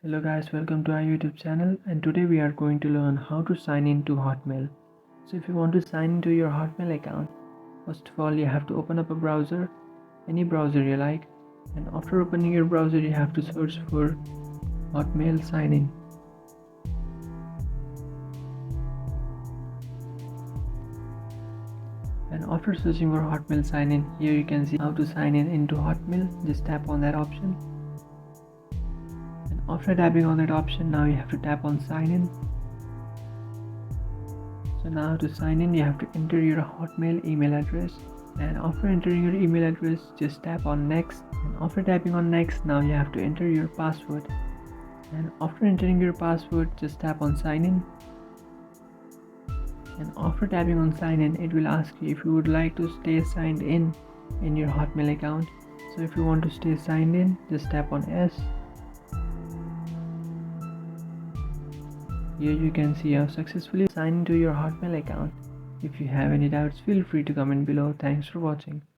Hello guys, welcome to our YouTube channel, and today we are going to learn how to sign in to Hotmail. So if you want to sign into your Hotmail account, first of all you have to open up a browser, any browser you like, and after opening your browser you have to search for Hotmail sign in. And after searching for Hotmail sign in, here you can see how to sign in into Hotmail. Just tap on that option. And after tapping on that option, now you have to tap on sign in. So now to sign in, you have to enter your Hotmail email address. And after entering your email address, just tap on next. And after tapping on next, now you have to enter your password. And after entering your password, just tap on sign in. And after tapping on sign in, it will ask you if you would like to stay signed in your Hotmail account. So if you want to stay signed in, just tap on yes. Here you can see you have successfully signed into your Hotmail account. If you have any doubts, feel free to comment below. Thanks for watching.